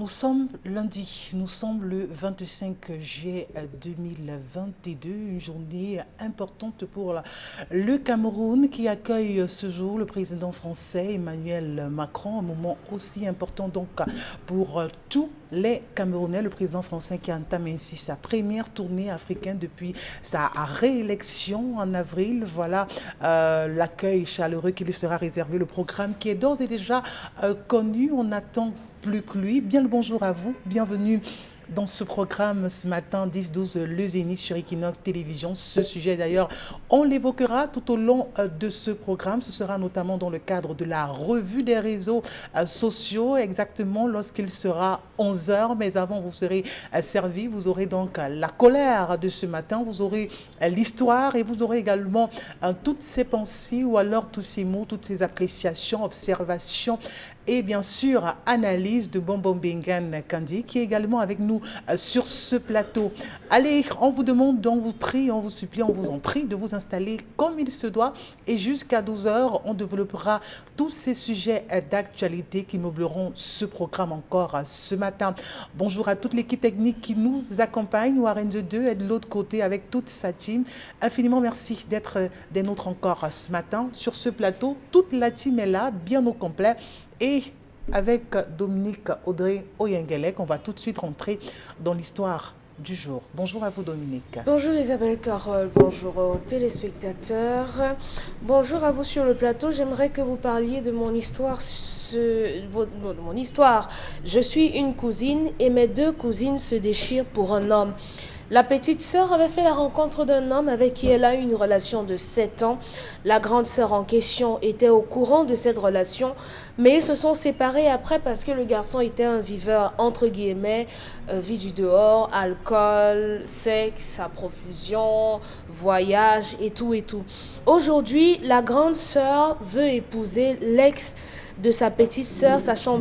Nous sommes lundi, nous sommes le 25 juillet 2022, une journée importante pour le Cameroun qui accueille ce jour le président français Emmanuel Macron, un moment aussi important donc pour tous les Camerounais, le président français qui entame ainsi sa première tournée africaine depuis sa réélection en avril. Voilà l'accueil chaleureux qui lui sera réservé, le programme qui est d'ores et déjà connu. On attend plus que lui. Bien le bonjour à vous, bienvenue dans ce programme ce matin 10-12 Le Zénith sur Equinox Télévision. Ce sujet d'ailleurs, on l'évoquera tout au long de ce programme. Ce sera notamment dans le cadre de la revue des réseaux sociaux, exactement lorsqu'il sera 11 h. Mais avant, vous serez servi. Vous aurez donc la colère de ce matin, vous aurez l'histoire et vous aurez également toutes ces pensées ou alors tous ces mots, toutes ces appréciations, observations et bien sûr analyse de Bonbon Bengan Kandi qui est également avec nous sur ce plateau. Allez, on vous demande, on vous prie, on vous supplie, on vous en prie de vous installer comme il se doit et jusqu'à 12 h, on développera tous ces sujets d'actualité qui meubleront ce programme encore ce matin. Bonjour à toute l'équipe technique qui nous accompagne, Warren 2 est de l'autre côté avec toute sa team. Infiniment merci d'être des nôtres encore ce matin sur ce plateau. Toute la team est là, bien au complet. Et avec Dominique Audrey Oyengelek, on va tout de suite rentrer dans l'histoire du jour. Bonjour à vous Dominique. Bonjour Isabelle Carole, bonjour aux téléspectateurs. Bonjour à vous sur le plateau. J'aimerais que vous parliez de mon histoire. Je suis une cousine et mes deux cousines se déchirent pour un homme. La petite sœur avait fait la rencontre d'un homme avec qui elle a eu une relation de 7 ans. La grande sœur en question était au courant de cette relation, mais ils se sont séparés après parce que le garçon était un viveur, entre guillemets, vie du dehors, alcool, sexe à profusion, voyage et tout et tout. Aujourd'hui, la grande sœur veut épouser l'ex de sa petite sœur, sachant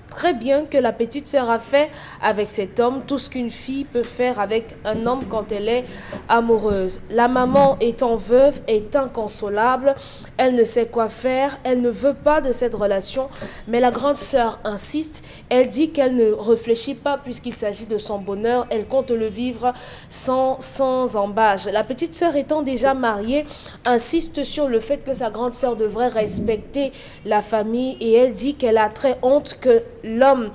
très bien que la petite sœur a fait avec cet homme tout ce qu'une fille peut faire avec un homme quand elle est amoureuse. La maman étant veuve est inconsolable, elle ne sait quoi faire, elle ne veut pas de cette relation, mais la grande sœur insiste, elle dit qu'elle ne réfléchit pas puisqu'il s'agit de son bonheur, elle compte le vivre sans embâche. La petite sœur étant déjà mariée, insiste sur le fait que sa grande sœur devrait respecter la famille et elle dit qu'elle a très honte que l'homme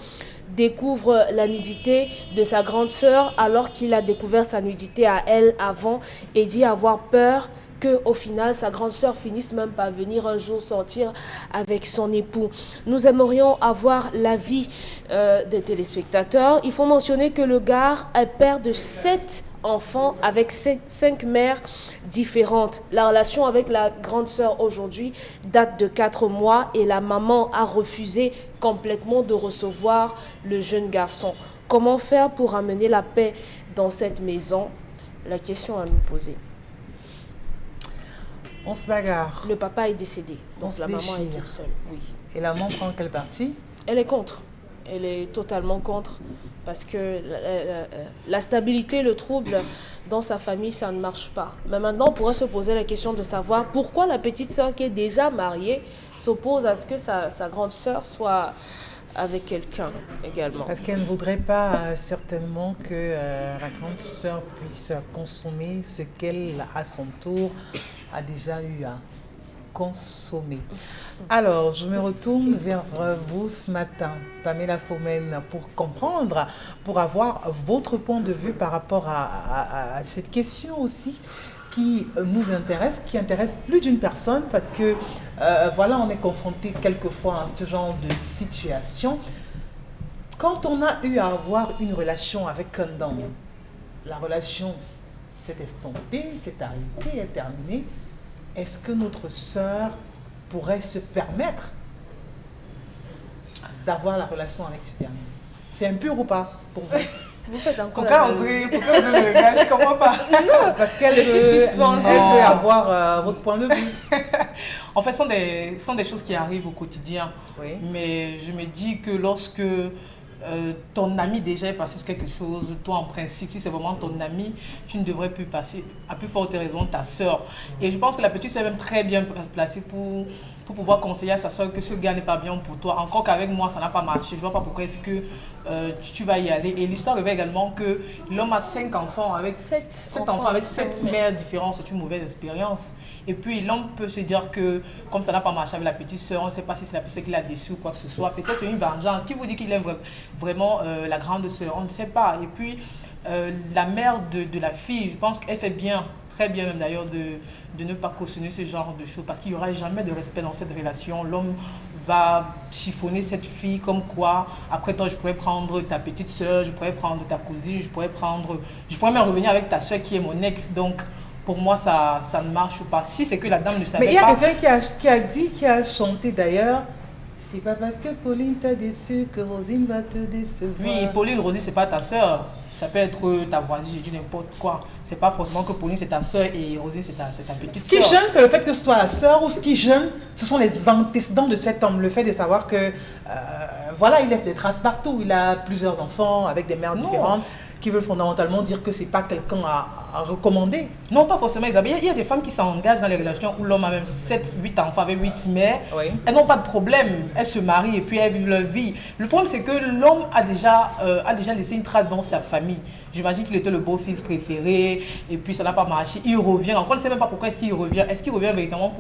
découvre la nudité de sa grande sœur alors qu'il a découvert sa nudité à elle avant et dit avoir peur qu'au final, sa grande sœur finisse même par venir un jour sortir avec son époux. Nous aimerions avoir l'avis des téléspectateurs. Il faut mentionner que le gars est père de 7 enfants avec 5 mères différentes. La relation avec la grande sœur aujourd'hui date de 4 mois et la maman a refusé complètement de recevoir le jeune garçon. Comment faire pour amener la paix dans cette maison? La question à nous poser. On se bagarre. Le papa est décédé, donc la maman est toute seule. Oui. Et la maman prend quelle partie? Elle est contre. Elle est totalement contre parce que la stabilité, le trouble dans sa famille, ça ne marche pas. Mais maintenant, on pourrait se poser la question de savoir pourquoi la petite sœur qui est déjà mariée s'oppose à ce que sa grande sœur soit avec quelqu'un également. Parce qu'elle ne voudrait pas certainement que la grande sœur puisse consommer ce qu'elle, à son tour, a déjà eu à consommer. Alors, je me retourne vers vous ce matin, Pamela Fomen, pour comprendre, pour avoir votre point de vue par rapport à cette question aussi qui nous intéresse, qui intéresse plus d'une personne parce que voilà, on est confronté quelquefois à ce genre de situation. Quand on a eu à avoir une relation avec un homme, la relation s'est estompée, s'est arrêtée, est terminée. Est-ce que notre sœur pourrait se permettre d'avoir la relation avec ce dernier? C'est impur ou pas pour vous? Vous faites encore pourquoi on dit le gars, je comprends pas. Parce qu'elle peut avoir votre point de vue. En fait, ce sont des choses qui arrivent au quotidien. Oui. Mais je me dis que lorsque ton ami déjà est passé sur quelque chose, toi en principe, si c'est vraiment ton ami, tu ne devrais plus passer, à plus forte raison, ta soeur. Et je pense que la petite soeur est même très bien placée pour pouvoir conseiller à sa soeur que ce gars n'est pas bien pour toi. Encore qu'avec moi, ça n'a pas marché. Je ne vois pas pourquoi est-ce que tu vas y aller. Et l'histoire révèle également que l'homme a 5 enfants avec 7 enfants avec 7 mères différentes. C'est une mauvaise expérience. Et puis l'homme peut se dire que comme ça n'a pas marché avec la petite soeur, on ne sait pas si c'est la petite soeur qui l'a déçu ou quoi que ce soit. Peut-être c'est une vengeance. Qui vous dit qu'il aime vraiment la grande soeur? On ne sait pas. Et puis la mère de la fille, je pense qu'elle fait bien, très bien même d'ailleurs, de ne pas cautionner ce genre de choses parce qu'il n'y aura jamais de respect dans cette relation. L'homme va chiffonner cette fille comme quoi, après toi, je pourrais prendre ta petite soeur, je pourrais prendre ta cousine, je pourrais même revenir avec ta soeur qui est mon ex. Donc, pour moi, ça ne marche pas. Si c'est que la dame ne savait pas... Mais il y a quelqu'un qui a chanté d'ailleurs, c'est pas parce que Pauline t'a déçu que Rosine va te décevoir. Oui, Pauline, Rosine, c'est pas ta soeur. Ça peut être ta voisine, j'ai dit n'importe quoi. C'est pas forcément que Pauline, c'est ta soeur et Rosine, c'est ta petite soeur. Ce qui gêne, c'est le fait que ce soit la soeur, ou ce qui gêne, ce sont les antécédents de cet homme. Le fait de savoir que, voilà, il laisse des traces partout. Il a plusieurs enfants avec des mères différentes, qui veulent fondamentalement dire que c'est pas quelqu'un à recommander. Non, pas forcément, Isabelle. Il y a des femmes qui s'engagent dans les relations où l'homme a même 7, 8 enfants avec 8 mères. Oui. Elles n'ont pas de problème. Elles se marient et puis elles vivent leur vie. Le problème, c'est que l'homme a déjà laissé une trace dans sa famille. J'imagine qu'il était le beau-fils préféré et puis ça n'a pas marché. Il revient. Encore, on ne sait même pas pourquoi est-ce qu'il revient. Est-ce qu'il revient véritablement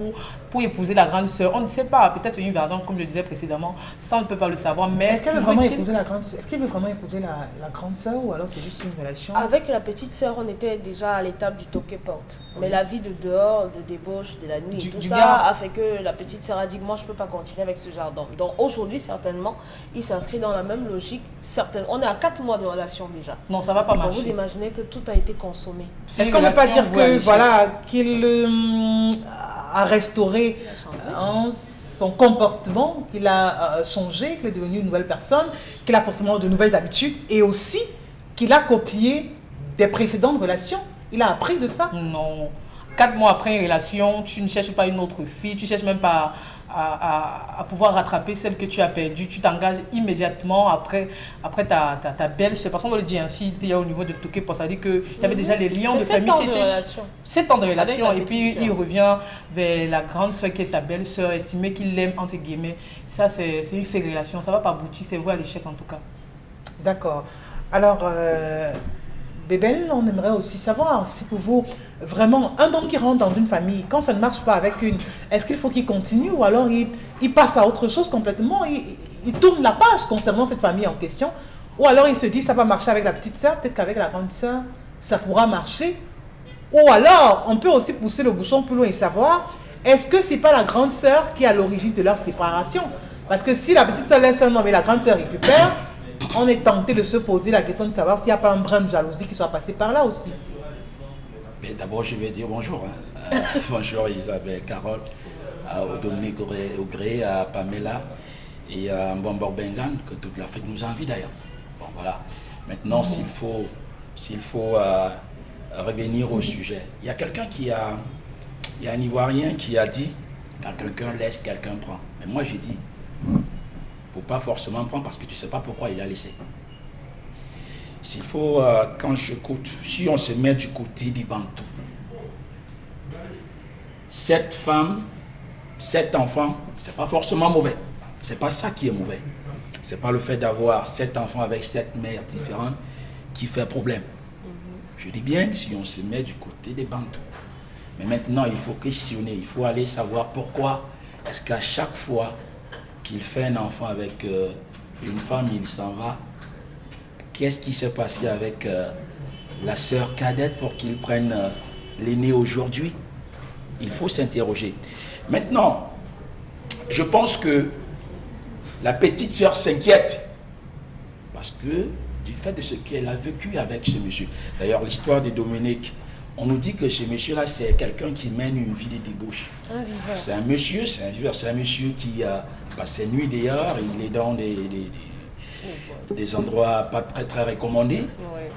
pour épouser la grande sœur? On ne sait pas. Peut-être c'est une version, comme je disais précédemment. Ça, on ne peut pas le savoir. Mais est-ce qu'il veut vraiment épouser la grande sœur? Est-ce qu'il veut vraiment épouser la grande sœur ou alors c'est juste une relation? Avec la petite sœur, on était déjà à l'étape du toqué-porte. Mais la vie de dehors, de débauche, de la nuit, tout ça a fait que la petite sœur a dit que moi, je ne peux pas continuer avec ce genre d'homme. Donc aujourd'hui, certainement, il s'inscrit dans la même logique. On est à 4 mois de relation déjà. Non, ça ne va pas marcher. Donc vous imaginez que tout a été consommé. Est-ce qu'on ne peut pas dire que, voilà, qu'il a restauré son comportement, qu'il a changé, qu'il est devenu une nouvelle personne, qu'il a forcément de nouvelles habitudes et aussi qu'il a copié des précédentes relations? Il a appris de ça? Non. 4 mois après une relation, tu ne cherches pas une autre fille, tu ne cherches même pas à pouvoir rattraper celle que tu as perdue. Tu t'engages immédiatement après ta belle-sœur. Parce qu'on le dit ainsi, il y a au niveau de Toké, ça veut dire qu'il y avait déjà les liens de famille qui étaient... 7 ans de relation. Et puis il revient vers la grande soeur qui est sa belle-sœur, estimer qu'il l'aime, entre guillemets. Ça, c'est une fake relation. Ça ne va pas aboutir, c'est vrai à l'échec en tout cas. D'accord. Alors... Bébel, on aimerait aussi savoir si pour vous, vraiment, un homme qui rentre dans une famille, quand ça ne marche pas avec une, est-ce qu'il faut qu'il continue ou alors il passe à autre chose complètement, il tourne la page concernant cette famille en question, ou alors il se dit ça va marcher avec la petite sœur, peut-être qu'avec la grande sœur, ça pourra marcher, ou alors on peut aussi pousser le bouchon plus loin et savoir, est-ce que c'est pas la grande sœur qui est à l'origine de leur séparation? Parce que si la petite sœur laisse un homme et la grande sœur récupère, on est tenté de se poser la question de savoir s'il n'y a pas un brin de jalousie qui soit passé par là aussi. D'abord, je vais dire bonjour. Bonjour Isabelle, Carole, au Dominique Augré, à Pamela et à Mbambor Bengan, que toute l'Afrique nous envie d'ailleurs. Bon, voilà. Maintenant, s'il faut revenir au sujet, il y a quelqu'un il y a un Ivoirien qui a dit, quand quelqu'un laisse, quelqu'un prend. Mais moi, j'ai dit, faut pas forcément prendre parce que tu ne sais pas pourquoi il a laissé. S'il faut, quand j'écoute, si on se met du côté des Bantous, 7 femmes, 7 enfants, c'est pas forcément mauvais. C'est pas ça qui est mauvais. C'est pas le fait d'avoir 7 enfants avec 7 mères différentes qui fait problème. Je dis bien si on se met du côté des Bantous. Mais maintenant, il faut questionner, il faut aller savoir pourquoi est-ce qu'à chaque fois qu'il fait un enfant avec une femme, il s'en va. Qu'est-ce qui s'est passé avec la sœur cadette pour qu'il prenne l'aîné aujourd'hui? Il faut s'interroger. Maintenant, je pense que la petite sœur s'inquiète parce que du fait de ce qu'elle a vécu avec ce monsieur. D'ailleurs, l'histoire de Dominique, on nous dit que ce monsieur-là, c'est quelqu'un qui mène une vie de débauche. C'est un monsieur qui passe ses nuits dehors, il est dans des endroits pas très très recommandés. Ouais.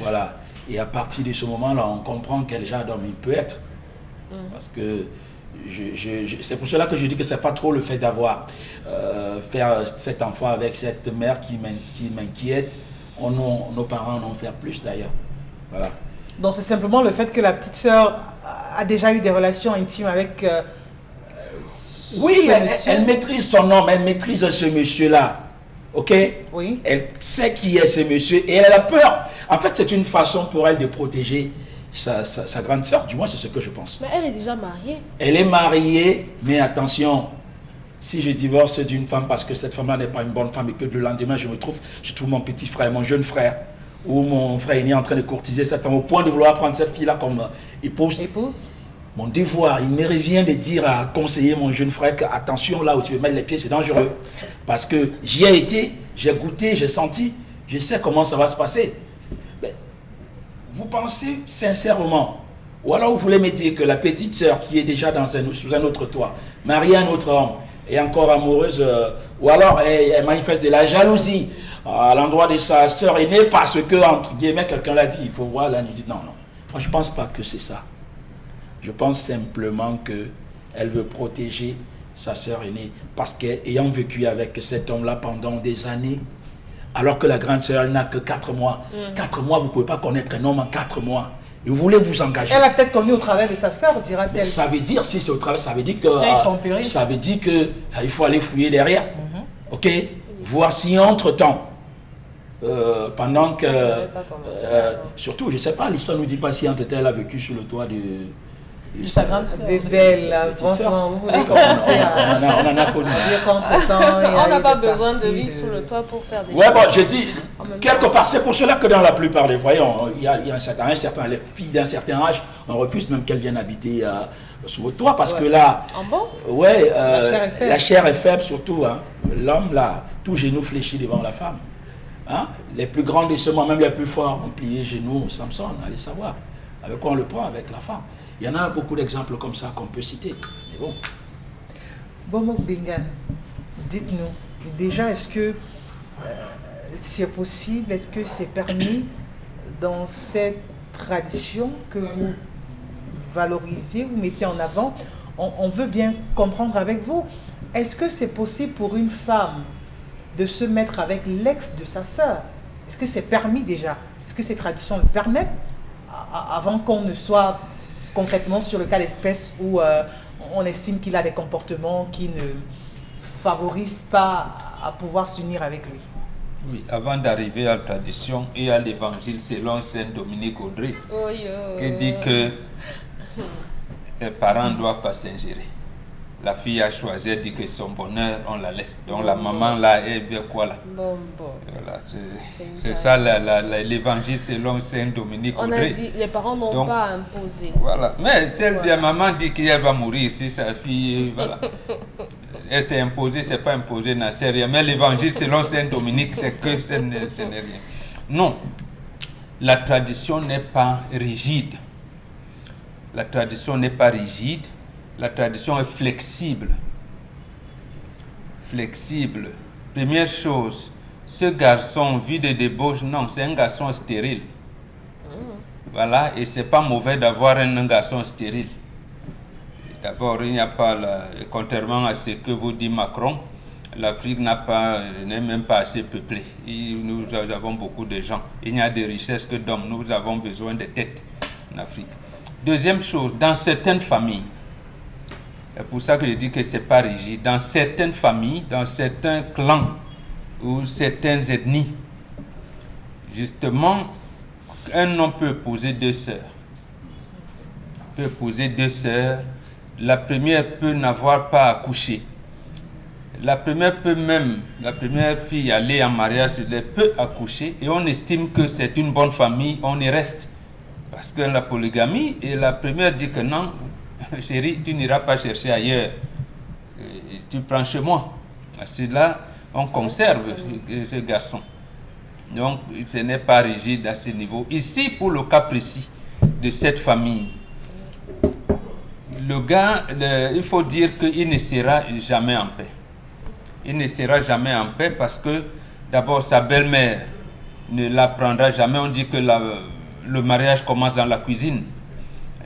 Voilà. Et à partir de ce moment-là, on comprend quel genre d'homme il peut être. Parce que c'est pour cela que je dis que c'est pas trop le fait d'avoir faire cet enfant avec cette mère qui m'inquiète. Nos parents en ont fait plus d'ailleurs. Voilà. Donc c'est simplement le fait que la petite sœur a déjà eu des relations intimes avec oui, elle maîtrise son nom, elle maîtrise ce monsieur-là. Ok? Oui. Elle sait qui est ce monsieur et elle a peur. En fait, c'est une façon pour elle de protéger sa grande sœur. Du moins, c'est ce que je pense. Mais elle est déjà mariée. Elle est mariée, mais attention, si je divorce d'une femme parce que cette femme-là n'est pas une bonne femme et que le lendemain, je trouve mon petit frère, mon jeune frère, ou mon frère aîné en train de courtiser cette femme au point de vouloir prendre cette fille-là comme épouse. Mon devoir, il me revient de dire à conseiller mon jeune frère que attention, là où tu veux mettre les pieds, c'est dangereux. Parce que j'y ai été, j'ai goûté, j'ai senti, je sais comment ça va se passer. Mais vous pensez sincèrement, ou alors vous voulez me dire que la petite sœur qui est déjà sous un autre toit, mariée à un autre homme, est encore amoureuse, ou alors elle manifeste de la jalousie à l'endroit de sa sœur aînée parce que, entre guillemets, quelqu'un l'a dit, il faut voir la nuit. Non, non. Moi, je ne pense pas que c'est ça. Je pense simplement qu'elle veut protéger sa sœur aînée parce qu'ayant vécu avec cet homme-là pendant des années, alors que la grande sœur n'a que 4 mois. 4 mois, vous ne pouvez pas connaître un homme en 4 mois. Et vous voulez vous engager. Elle a peut-être connu au travers de sa sœur, dira-t-elle. Ça veut dire, si c'est au travers, ça veut dire que ça veut dire que il faut aller fouiller derrière. Ok? Voir si entre-temps, pendant que surtout, je ne sais pas, l'histoire ne nous dit pas si entre-temps elle a vécu sur le toit de sa grande sœur. Franchement, vous voulez on en a connu. On n'a pas besoin de vivre sur le toit pour faire des choses. Ouais, bon, je dis, quelque part, c'est pour cela que dans la plupart des foyers, il y a les filles d'un certain âge, on refuse même qu'elles viennent habiter sous votre toit parce que là, ouais, la chair est faible surtout. Hein. L'homme, là, tout genou fléchi devant la femme. Hein. Les plus grands de ce moment, même les plus forts, ont plié genoux. Samson, allez savoir. Avec quoi on le prend? Avec la femme. Il y en a beaucoup d'exemples comme ça qu'on peut citer. Mais bon. Bomok Bengan, dites-nous, déjà, est-ce que c'est possible, est-ce que c'est permis dans cette tradition que vous valorisez, vous mettez en avant? On veut bien comprendre avec vous. Est-ce que c'est possible pour une femme de se mettre avec l'ex de sa sœur? Est-ce que c'est permis déjà? Est-ce que ces traditions le permettent avant qu'on ne soit concrètement sur le cas d'espèce où on estime qu'il a des comportements qui ne favorisent pas à pouvoir s'unir avec lui? Oui, avant d'arriver à la tradition et à l'évangile selon Saint Dominique Audrey, qui dit que les parents ne doivent pas s'ingérer. La fille a choisi, elle dit que son bonheur, on la laisse. Donc la maman, là, elle veut quoi là? Voilà, c'est ça l'évangile selon Saint Dominique Audrey. On a dit, les parents n'ont pas imposé. Voilà, mais la maman dit qu'elle va mourir si sa fille, voilà. Elle s'est imposée, c'est pas imposé, n'a c'est rien. Mais l'évangile selon Saint Dominique, c'est que ce n'est rien. Non, la tradition n'est pas rigide. La tradition n'est pas rigide. La tradition est flexible. Flexible. Première chose, ce garçon vit de débauche, non, c'est un garçon stérile. Voilà, et c'est pas mauvais d'avoir un garçon stérile. D'abord, il n'y a pas, contrairement à ce que vous dit Macron, l'Afrique n'est même pas assez peuplée. Nous avons beaucoup de gens. Il n'y a de richesses que d'hommes. Nous avons besoin de têtes en Afrique. Deuxième chose, dans certaines familles, c'est pour ça que je dis que ce n'est pas rigide. Dans certaines familles, dans certains clans ou certaines ethnies, justement, un homme peut épouser 2 sœurs. Peut épouser 2 sœurs. La première peut n'avoir pas accouché. La première fille aller en mariage, elle peut accoucher et on estime que c'est une bonne famille, on y reste. Parce que la polygamie, et la première dit que non, chérie, tu n'iras pas chercher ailleurs. Tu prends chez moi. C'est là, on conserve ce garçon. Donc, ce n'est pas rigide à ce niveau. Ici, pour le cas précis de cette famille, le gars, il faut dire qu'il ne sera jamais en paix. Il ne sera jamais en paix parce que, d'abord, sa belle-mère ne l'apprendra jamais. On dit que le mariage commence dans la cuisine.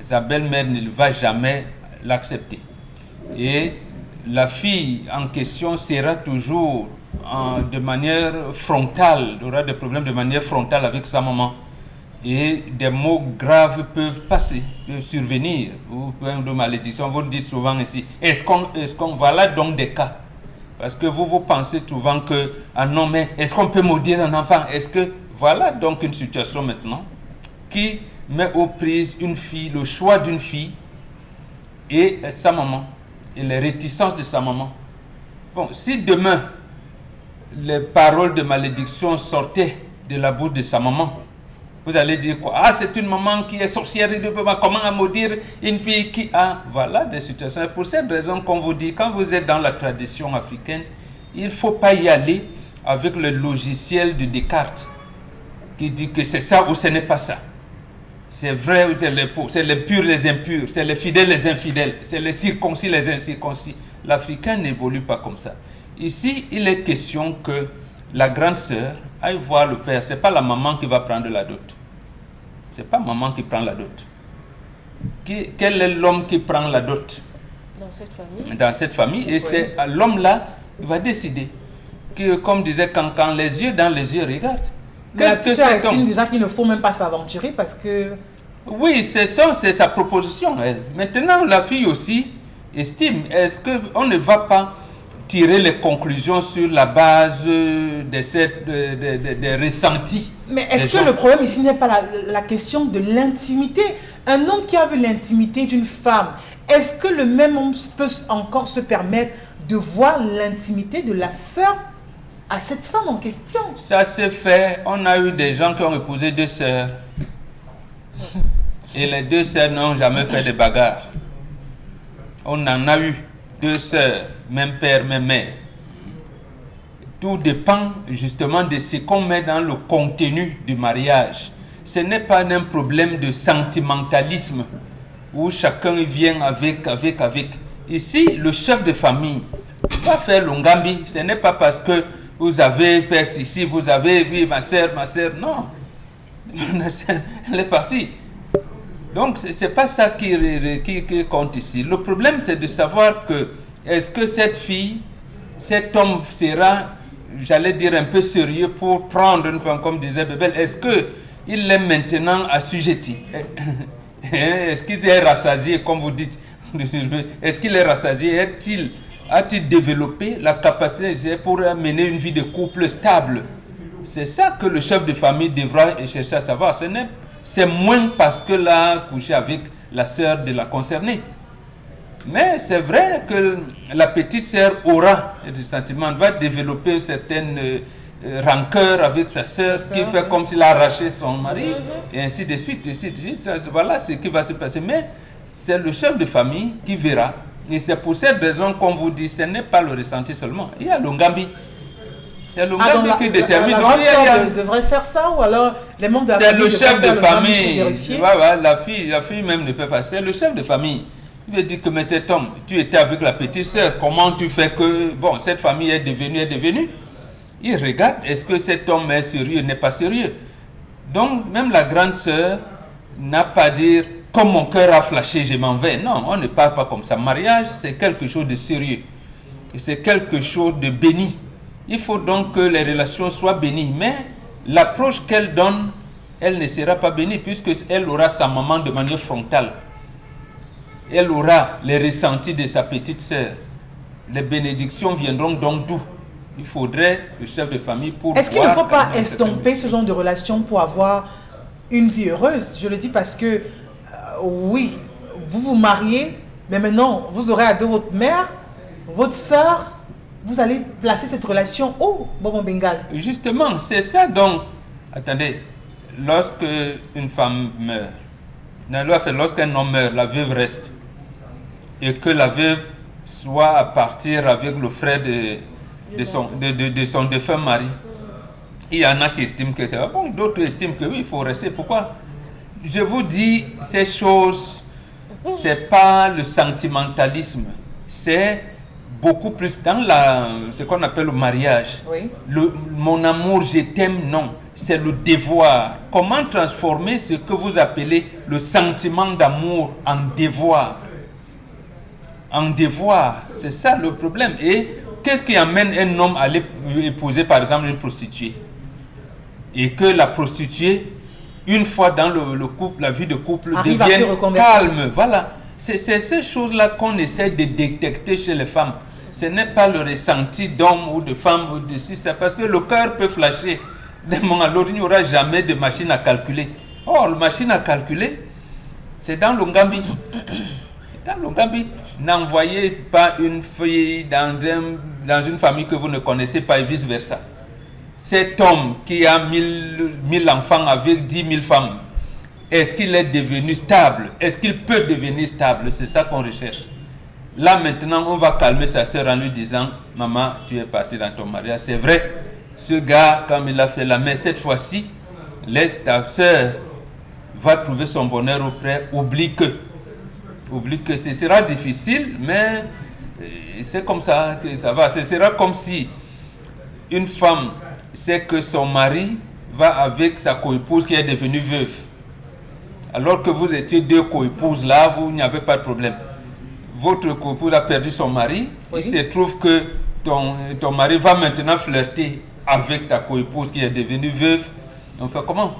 Sa belle-mère ne va jamais l'accepter. Et la fille en question sera toujours de manière frontale, aura des problèmes de manière frontale avec sa maman. Et des mots graves peuvent passer, peuvent survenir, ou plein de malédictions. Vous le dites souvent ici. Est-ce qu'on voilà donc des cas? Parce que vous pensez souvent que, ah non, mais est-ce qu'on peut maudire un enfant? Est-ce que, voilà donc une situation maintenant qui met aux prises une fille, le choix d'une fille et sa maman, et les réticences de sa maman. Bon, si demain, les paroles de malédiction sortaient de la bouche de sa maman, vous allez dire quoi? Ah, c'est une maman qui est sorcière, comment maudire une fille qui a... Voilà des situations. Pour cette raison qu'on vous dit, quand vous êtes dans la tradition africaine, il ne faut pas y aller avec le logiciel de Descartes, qui dit que c'est ça ou ce n'est pas ça. C'est vrai ou c'est les faux, c'est les purs, les impurs, c'est les fidèles, les infidèles, c'est les circoncis, les incirconcis. L'Africain n'évolue pas comme ça. Ici, il est question que la grande sœur aille voir le père. Ce n'est pas la maman qui va prendre la dot. Ce n'est pas maman qui prend la dot. Quel est l'homme qui prend la dot? Dans cette famille. Dans cette famille. Et c'est l'homme-là qui va décider. Que, comme disait Cancan, les yeux dans les yeux regardent. Mais la petite sœur estime déjà qu'il ne faut même pas s'aventurer parce que... Oui, c'est ça, c'est sa proposition, elle. Maintenant, la fille aussi estime, est-ce qu'on ne va pas tirer les conclusions sur la base des ressentis? Mais est-ce que le problème ici n'est pas la question de l'intimité? Un homme qui a vu l'intimité d'une femme, est-ce que le même homme peut encore se permettre de voir l'intimité de la sœur à cette femme en question? Ça s'est fait. On a eu des gens qui ont épousé deux sœurs. Et les deux sœurs n'ont jamais fait de bagarre. On en a eu deux sœurs, même père, même mère. Tout dépend justement de ce qu'on met dans le contenu du mariage. Ce n'est pas un problème de sentimentalisme où chacun vient avec. Ici, le chef de famille ne va pas faire l'ongambi. Ce n'est pas parce que vous avez fait ceci, vous avez vu ma soeur, non. Elle est partie. Donc, ce n'est pas ça qui compte ici. Le problème, c'est de savoir que, est-ce que cette fille, cet homme sera, j'allais dire, un peu sérieux pour prendre une femme, comme disait Bébel. Est-ce qu'il est maintenant assujetti? Est-ce qu'il est rassasié, comme vous dites? Est-ce qu'il est rassasié? A-t-il développé la capacité pour mener une vie de couple stable? C'est ça que le chef de famille devra chercher à savoir. C'est moins parce que là, couché avec la sœur de la concernée. Mais c'est vrai que la petite sœur aura des sentiments, va développer une certaine rancœur avec sa sœur, qui fait comme s'il a arraché son mari, et ainsi de suite. Voilà ce qui va se passer. Mais c'est le chef de famille qui verra. Et c'est pour cette raison qu'on vous dit, ce n'est pas le ressenti seulement. Il y a l'ongambi. Il y a l'ongambi qui détermine. La grande sœur devrait faire ça ou alors les membres de la famille. C'est le chef de famille. La fille même ne fait pas. C'est le chef de famille. Il veut dire que, mais cet homme, tu étais avec la petite sœur. Comment tu fais que, bon, cette famille est devenue? Il regarde, est-ce que cet homme est sérieux, n'est pas sérieux? Donc, même la grande sœur n'a pas à dire, comme mon cœur a flashé, je m'en vais. Non, on ne parle pas comme ça. Mariage, c'est quelque chose de sérieux. Et c'est quelque chose de béni. Il faut donc que les relations soient bénies. Mais l'approche qu'elle donne, elle ne sera pas bénie puisqu'elle aura sa maman de manière frontale. Elle aura les ressentis de sa petite sœur. Les bénédictions viendront donc d'où? Il faudrait le chef de famille pour... Est-ce qu'il ne faut pas estomper ce genre de relation pour avoir une vie heureuse? Je le dis parce que, oui, vous vous mariez, mais maintenant, vous aurez à deux votre mère, votre sœur, vous allez placer cette relation au Bobo Bengal. Justement, c'est ça donc. Attendez, lorsque une femme meurt, lorsqu'un homme meurt, la veuve reste. Et que la veuve soit à partir avec le frère de son défunt mari. Il y en a qui estiment que c'est bon, d'autres estiment que oui, il faut rester. Pourquoi? Je vous dis, ces choses, c'est pas le sentimentalisme, c'est beaucoup plus dans ce qu'on appelle le mariage. Oui. Mon amour, je t'aime, non. C'est le devoir. Comment transformer ce que vous appelez le sentiment d'amour en devoir? en devoir. C'est ça le problème. Et qu'est-ce qui amène un homme à aller épouser par exemple une prostituée? Et que la prostituée, une fois dans le couple, la vie de couple, devienne calme. Voilà. C'est ces choses-là qu'on essaie de détecter chez les femmes. Ce n'est pas le ressenti d'homme ou de femme ou de si, c'est parce que le cœur peut flasher. D'un moment à l'autre, il n'y aura jamais de machine à calculer. Or, la machine à calculer, c'est dans le Ngambi. Dans le Ngambi, n'envoyez pas une fille dans une famille que vous ne connaissez pas et vice-versa. Cet homme qui a 1000 enfants avec 10 000 femmes, est-ce qu'il est devenu stable? Est-ce qu'il peut devenir stable? C'est ça qu'on recherche. Là maintenant, on va calmer sa sœur en lui disant, maman, tu es partie dans ton mariage. C'est vrai, ce gars, comme il a fait la main cette fois-ci, laisse ta sœur, va trouver son bonheur auprès, oublie que ce sera difficile, mais c'est comme ça que ça va. Ce sera comme si une femme sait que son mari va avec sa coépouse qui est devenue veuve. Alors que vous étiez deux coépouses là, vous n'y avez pas de problème. Votre coépouse a perdu son mari, oui. Il se trouve que ton mari va maintenant flirter avec ta coépouse qui est devenue veuve. On fait comment?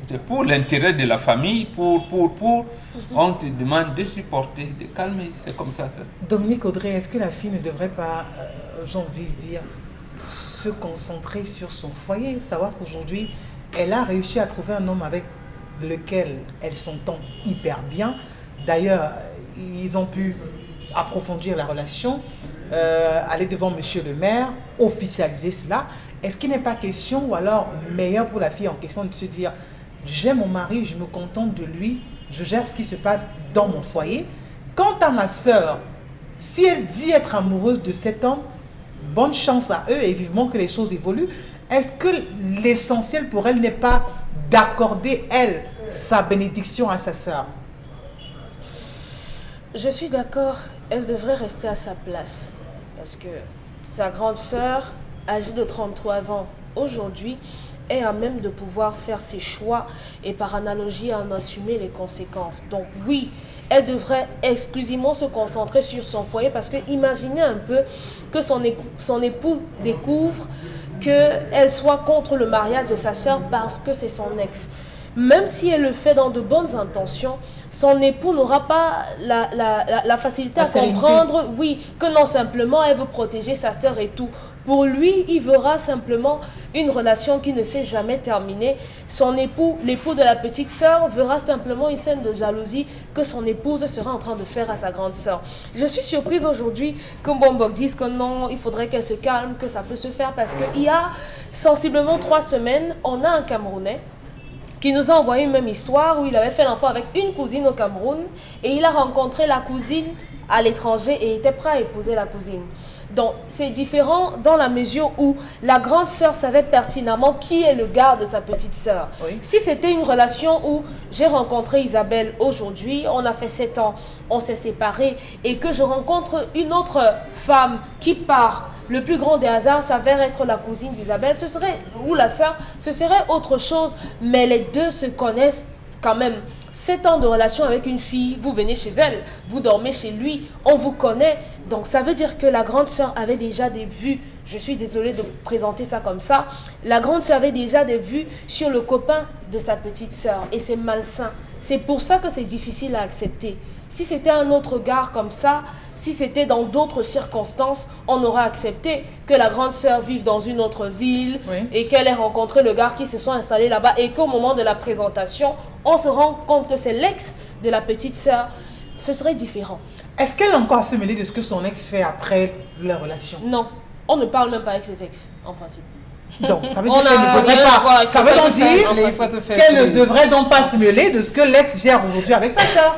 C'est pour l'intérêt de la famille, on te demande de supporter, de calmer, c'est comme ça. Dominique Audrey, est-ce que la fille ne devrait pas, j'ai envie de dire, se concentrer sur son foyer, savoir qu'aujourd'hui, elle a réussi à trouver un homme avec lequel elle s'entend hyper bien. D'ailleurs, ils ont pu approfondir la relation, aller devant monsieur le maire, officialiser cela. Est-ce qu'il n'est pas question, ou alors meilleur pour la fille en question, de se dire, j'ai mon mari, je me contente de lui, je gère ce qui se passe dans mon foyer. Quant à ma sœur, si elle dit être amoureuse de cet homme, bonne chance à eux et vivement que les choses évoluent. Est-ce que l'essentiel pour elle n'est pas d'accorder, elle, sa bénédiction à sa sœur? Je suis d'accord, elle devrait rester à sa place. Parce que sa grande sœur, âgée de 33 ans aujourd'hui, est à même de pouvoir faire ses choix et par analogie en assumer les conséquences. Donc oui, elle devrait exclusivement se concentrer sur son foyer parce que imaginez un peu que son époux découvre qu'elle soit contre le mariage de sa sœur parce que c'est son ex. Même si elle le fait dans de bonnes intentions, son époux n'aura pas la facilité à comprendre, oui, que non, simplement elle veut protéger sa sœur et tout. Pour lui, il verra simplement une relation qui ne s'est jamais terminée. Son époux, l'époux de la petite sœur, verra simplement une scène de jalousie que son épouse sera en train de faire à sa grande sœur. Je suis surprise aujourd'hui que Bombok dise que non, il faudrait qu'elle se calme, que ça peut se faire parce qu'il y a sensiblement 3 semaines, on a un Camerounais qui nous a envoyé une même histoire où il avait fait l'enfant avec une cousine au Cameroun et il a rencontré la cousine à l'étranger et était prêt à épouser la cousine. Donc, c'est différent dans la mesure où la grande sœur savait pertinemment qui est le gars de sa petite sœur. Oui. Si c'était une relation où j'ai rencontré Isabelle aujourd'hui, on a fait 7 ans, on s'est séparés, et que je rencontre une autre femme qui part, le plus grand des hasards s'avère être la cousine d'Isabelle, ce serait, ou la sœur, ce serait autre chose, mais les deux se connaissent quand même. 7 ans de relation avec une fille, vous venez chez elle, vous dormez chez lui, on vous connaît. Donc ça veut dire que la grande sœur avait déjà des vues, je suis désolée de présenter ça comme ça, la grande sœur avait déjà des vues sur le copain de sa petite sœur et c'est malsain. C'est pour ça que c'est difficile à accepter. Si c'était un autre gars comme ça, si c'était dans d'autres circonstances, on aurait accepté que la grande sœur vive dans une autre ville et qu'elle ait rencontré le gars qui se soit installé là-bas et qu'au moment de la présentation, on se rend compte que c'est l'ex de la petite sœur. Ce serait différent. Est-ce qu'elle a encore à se mêler de ce que son ex fait après leur relation? Non, on ne parle même pas avec ses ex, en principe. Donc, ça veut dire qu'elle ne devrait pas. Ça veut donc dire qu'elle ne devrait donc pas se mêler de ce que l'ex gère aujourd'hui avec sa sœur.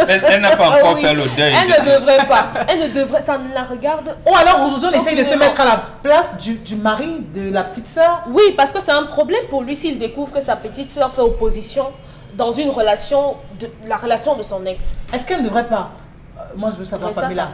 Elle n'a pas encore fait le deuil. Elle ne devrait pas. Elle ne devrait, ça ne la regarde. Ou alors aujourd'hui on essaye de se mettre à la place du mari de la petite sœur. Oui, parce que c'est un problème pour lui s'il découvre que sa petite sœur fait opposition dans une relation, la relation de son ex. Est-ce qu'elle ne devrait pas, moi je veux savoir Pamela,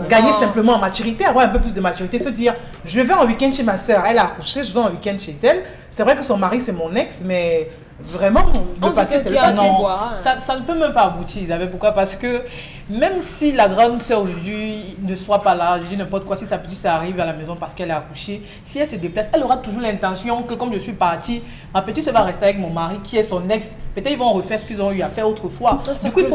gagner simplement en maturité, avoir un peu plus de maturité, se dire je vais en week-end chez ma sœur, elle a accouché, je vais en week-end chez elle. C'est vrai que son mari c'est mon ex, mais vraiment, le passé, c'est le passé. Non, ça ne peut même pas aboutir, Isabelle. Pourquoi? Parce que même si la grande sœur aujourd'hui ne soit pas là, je dis n'importe quoi, si sa petite sœur arrive à la maison parce qu'elle est accouchée, si elle se déplace, elle aura toujours l'intention que comme je suis partie, ma petite sœur va rester avec mon mari qui est son ex. Peut-être ils vont refaire ce qu'ils ont eu à faire autrefois. Du coup, il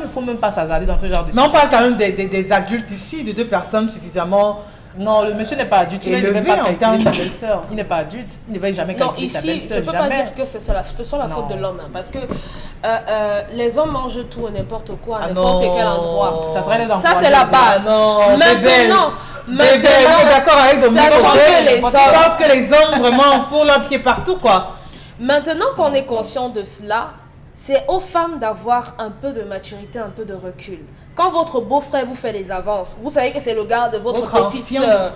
ne faut même pas s'hasarder dans ce genre de situation. Mais on parle quand même des adultes ici, de deux personnes suffisamment... Non, le monsieur n'est pas adulte, il ne devait pas calculer sa belle-sœur. Il n'est pas adulte, il ne devait jamais calculer sa belle-sœur. Non, ici, je ne peux pas dire que ce soit la faute de l'homme, hein, parce que les hommes mangent tout et n'importe quoi, à n'importe quel endroit. Ça serait les enfants. Ça, c'est la base. Maintenant, vous êtes d'accord avec Dominique? Je pense que les hommes vraiment font leur pied partout, quoi. Maintenant qu'on est conscient de cela, c'est aux femmes d'avoir un peu de maturité, un peu de recul. Quand votre beau-frère vous fait des avances, vous savez que c'est le gars de votre petite sœur.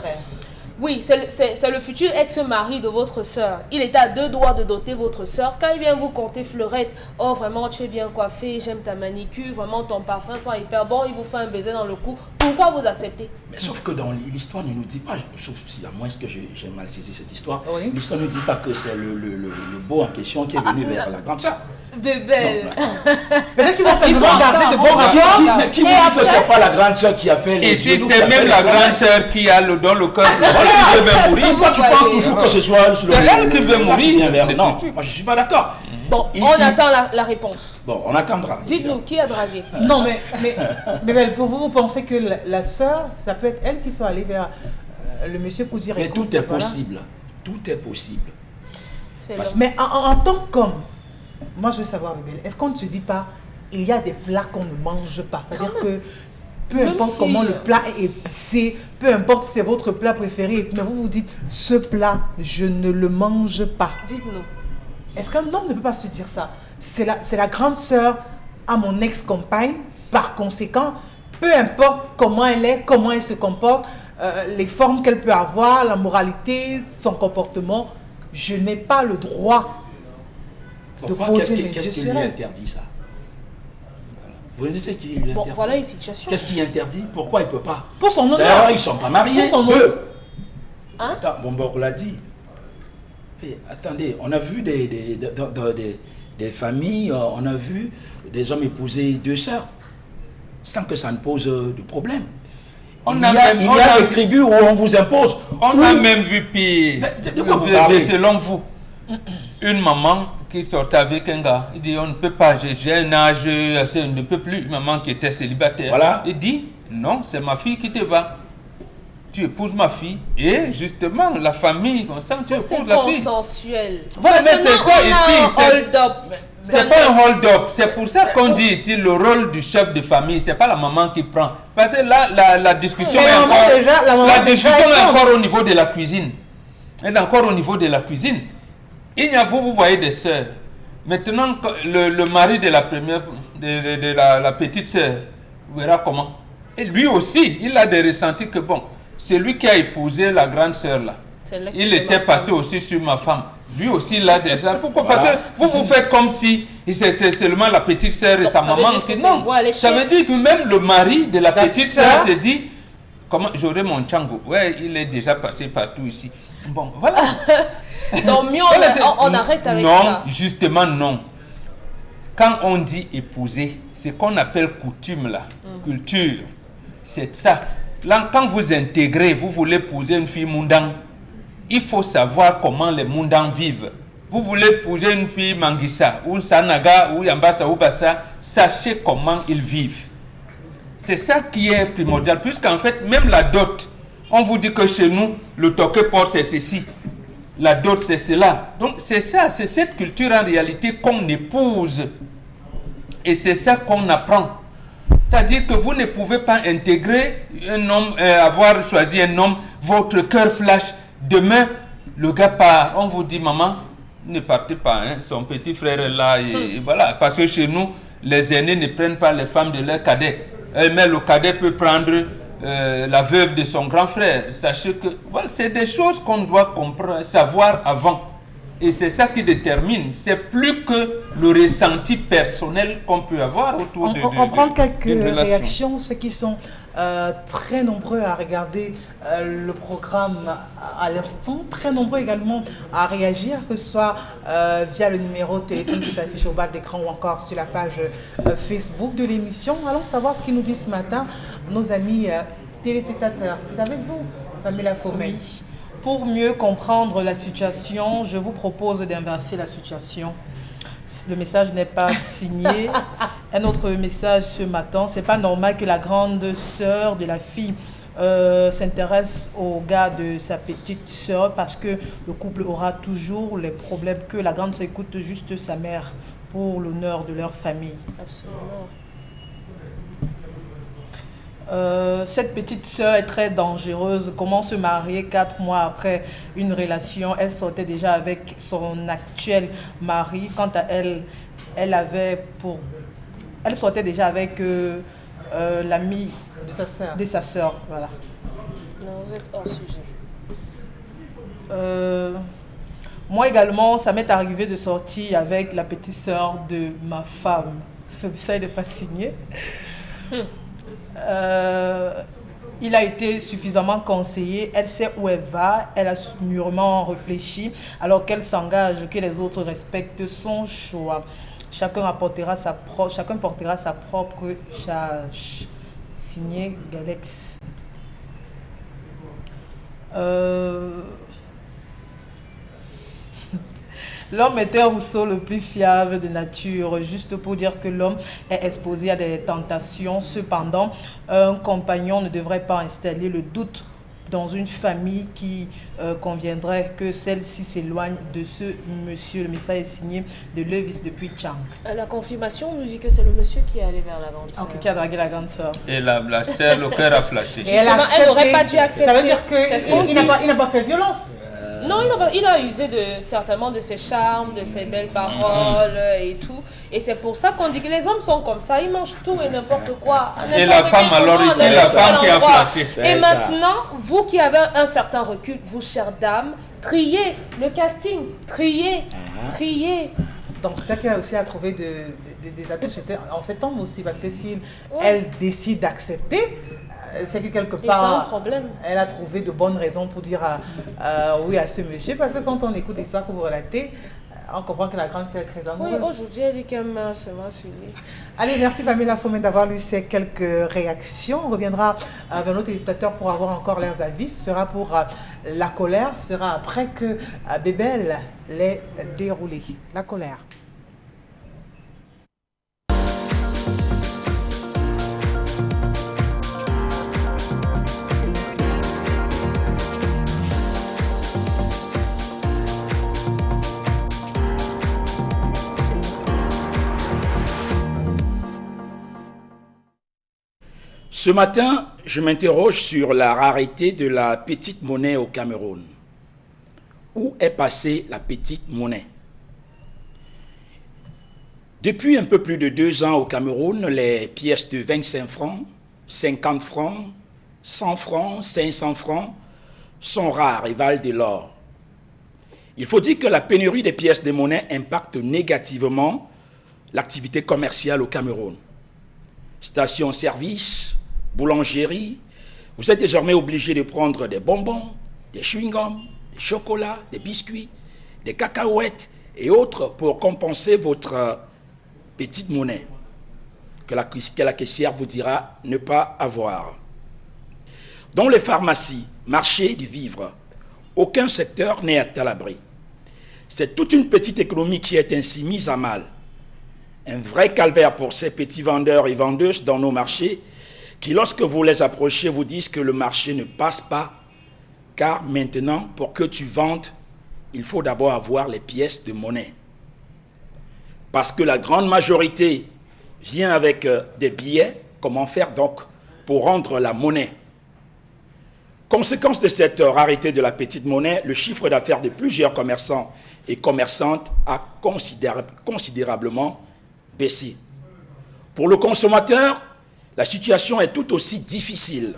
Oui, c'est le futur ex-mari de votre sœur. Il était à 2 doigts de doter votre sœur. Quand il vient vous conter fleurette, oh vraiment tu es bien coiffée, j'aime ta manicure, vraiment ton parfum sent hyper bon, il vous fait un baiser dans le cou. Pourquoi vous acceptez? Mais sauf que dans l'histoire ne nous dit pas, sauf si à moins que j'ai mal saisi cette histoire, l'histoire ne dit pas que c'est le beau en question qui est venu vers la grande sœur. Bébé. Peut-être qu'ils vont simplement garder de bons rapports. Mais qui vous dit que c'est pas la grande sœur qui a fait les yeux? Et si c'est même la grande sœur qui a dans le cœur, qui veut mourir. Pourquoi tu penses toujours que ce soit elle qui veut mourir? Non, moi je suis pas d'accord. Bon, on attend la réponse. Bon, on attendra. Dites-nous, qui a dragué? Non, mais pour vous pensez que la sœur, ça peut être elle qui soit allée vers le monsieur pour dire... Mais tout est possible. Tout est possible. Mais en tant qu'homme, moi je veux savoir, Bébé, est-ce qu'on ne se dit pas, il y a des plats qu'on ne mange pas? C'est-à-dire que peu importe comment le plat est épicé, peu importe si c'est votre plat préféré, mais vous vous dites, ce plat, je ne le mange pas. Dites-nous. Est-ce qu'un homme ne peut pas se dire ça? C'est la grande sœur à mon ex-compagne, par conséquent, peu importe comment elle est, comment elle se comporte, les formes qu'elle peut avoir, la moralité, son comportement, je n'ai pas le droit de poser mes yeux sur elle. Qu'est-ce qui lui interdit ça? Vous savez qui lui interdit? Bon, voilà une situation. Qu'est-ce qui interdit? Pourquoi il ne peut pas? Pour son honneur. D'ailleurs, ils ne sont pas mariés. Pour son honneur. Hein? Attends, Bombor l'a dit. Mais attendez, on a vu des familles, on a vu des hommes épouser 2 sœurs, sans que ça ne pose de problème. Il y a des tribus où on vous impose. On a même vu pire. De quoi vous parlez? Selon vous, une maman qui sortait avec un gars, il dit on ne peut pas, j'ai un âge, je ne peux plus. Une maman qui était célibataire. Voilà. Il dit non, c'est ma fille qui te va. Tu épouses ma fille et justement la famille, comme ça tu épouses la fille. C'est consensuel. Voilà, mais c'est ça ici. C'est pas un hold-up. C'est pour ça qu'on dit ici le rôle du chef de famille, c'est pas la maman qui prend. Parce que là, la discussion est encore au niveau de la cuisine. Elle est encore au niveau de la cuisine. Il y a vous voyez des sœurs. Maintenant, le mari de la première, de la petite sœur, vous verrez comment. Et lui aussi, il a des ressentis que bon, c'est lui qui a épousé la grande sœur là. Il était passé aussi sur ma femme. Lui aussi, il a des gens. Pourquoi? Parce que vous faites comme si c'est seulement la petite sœur et sa maman. Non, ça veut dire que même le mari de la petite sœur se dit, comment j'aurai mon Tchango? Ouais, il est déjà passé partout ici. Bon, voilà. Donc mieux on arrête avec ça. Non, justement non. Quand on dit épouser, c'est qu'on appelle coutume là, culture. C'est ça. Là, quand vous intégrez, vous voulez épouser une fille Mundang, il faut savoir comment les Mundang vivent. Vous voulez épouser une fille Mangissa, ou Sanaga, ou Yambassa, ou Bassa, sachez comment ils vivent. C'est ça qui est primordial, puisqu'en fait, même la dot, on vous dit que chez nous, le toque-porte, c'est ceci. La dot, c'est cela. Donc, c'est ça, c'est cette culture en réalité qu'on épouse. Et c'est ça qu'on apprend. C'est-à-dire que vous ne pouvez pas intégrer un homme, avoir choisi un homme, votre cœur flash. Demain, le gars part. On vous dit, maman, ne partez pas. Hein, son petit frère est là. Et voilà. Parce que chez nous, les aînés ne prennent pas les femmes de leur cadet. Mais le cadet peut prendre la veuve de son grand frère. Sachez que voilà, c'est des choses qu'on doit comprendre, savoir avant. Et c'est ça qui détermine. C'est plus que le ressenti personnel qu'on peut avoir autour On prend quelques d'une relation. réactions, ceux qui sont très nombreux à regarder le programme à l'instant, très nombreux également à réagir, que ce soit via le numéro de téléphone qui s'affiche au bas de l'écran ou encore sur la page Facebook de l'émission. Allons savoir ce qu'ils nous disent ce matin, nos amis téléspectateurs. C'est avec vous, Pamela Fomey. Oui. Pour mieux comprendre la situation, je vous propose d'inverser la situation. Le message n'est pas signé. Un autre message ce matin, c'est pas normal que la grande sœur de la fille s'intéresse au gars de sa petite sœur parce que le couple aura toujours les problèmes que la grande sœur écoute juste sa mère pour l'honneur de leur famille. Absolument. Cette petite sœur est très dangereuse. Comment se marier 4 mois après une relation? Elle sortait déjà avec son actuel mari. Quant à elle, elle sortait déjà avec l'ami de sa sœur. Voilà. Non, vous êtes hors sujet. Moi également, ça m'est arrivé de sortir avec la petite sœur de ma femme. Ça n'est pas signé. Il a été suffisamment conseillé, elle sait où elle va, elle a mûrement réfléchi, alors qu'elle s'engage, que les autres respectent son choix. Chacun portera sa propre charge. Signé Galex. L'homme était Rousseau le plus fiable de nature, juste pour dire que l'homme est exposé à des tentations. Cependant, un compagnon ne devrait pas installer le doute dans une famille qui conviendrait que celle-ci s'éloigne de ce monsieur. Le message est signé de Levis depuis Chang. La confirmation nous dit que c'est le monsieur qui est allé vers la grande sœur. Qui a dragué la grande sœur. Et la sœur, le cœur a flashé. Et elle n'aurait pas dû accepter. Ça veut dire C'est ce qu'on qu'il n'a pas fait violence. Non, il a usé certainement de ses charmes, de ses belles paroles et tout. Et c'est pour ça qu'on dit que les hommes sont comme ça, ils mangent tout et n'importe quoi. Et la femme, alors ici, la femme qui a flashé. Et maintenant, vous qui avez un certain recul, vous, chères dames, triez le casting, triez. Donc peut-être qu'elle a aussi trouvé des atouts en septembre aussi, parce que si elle décide d'accepter, c'est que quelque part, elle a trouvé de bonnes raisons pour dire oui à ce monsieur, parce que quand on écoute l'histoire que vous relatez, on comprend que la grande sœur est très amoureuse. Oui, aujourd'hui, elle dit qu'elle m'a seulement suivi. Allez, merci Pamela Fomey d'avoir lu ces quelques réactions. On reviendra vers nos téléspectateurs pour avoir encore leurs avis. Ce sera pour la colère, ce sera après que Bébel l'ait déroulé. La colère. Ce matin, je m'interroge sur la rareté de la petite monnaie au Cameroun. Où est passée la petite monnaie? Depuis un peu plus de 2 ans au Cameroun, les pièces de 25 francs, 50 francs, 100 francs, 500 francs sont rares et valent de l'or. Il faut dire que la pénurie des pièces de monnaie impacte négativement l'activité commerciale au Cameroun. Stations-service, boulangerie, vous êtes désormais obligé de prendre des bonbons, des chewing-gums, des chocolats, des biscuits, des cacahuètes et autres pour compenser votre petite monnaie que la caissière vous dira ne pas avoir. Dans les pharmacies, marchés du vivre, aucun secteur n'est à l'abri. C'est toute une petite économie qui est ainsi mise à mal. Un vrai calvaire pour ces petits vendeurs et vendeuses dans nos marchés qui, lorsque vous les approchez, vous disent que le marché ne passe pas, car maintenant, pour que tu vendes, il faut d'abord avoir les pièces de monnaie. Parce que la grande majorité vient avec des billets, comment faire donc pour rendre la monnaie? Conséquence de cette rareté de la petite monnaie, le chiffre d'affaires de plusieurs commerçants et commerçantes a considérablement baissé. Pour le consommateur, la situation est tout aussi difficile.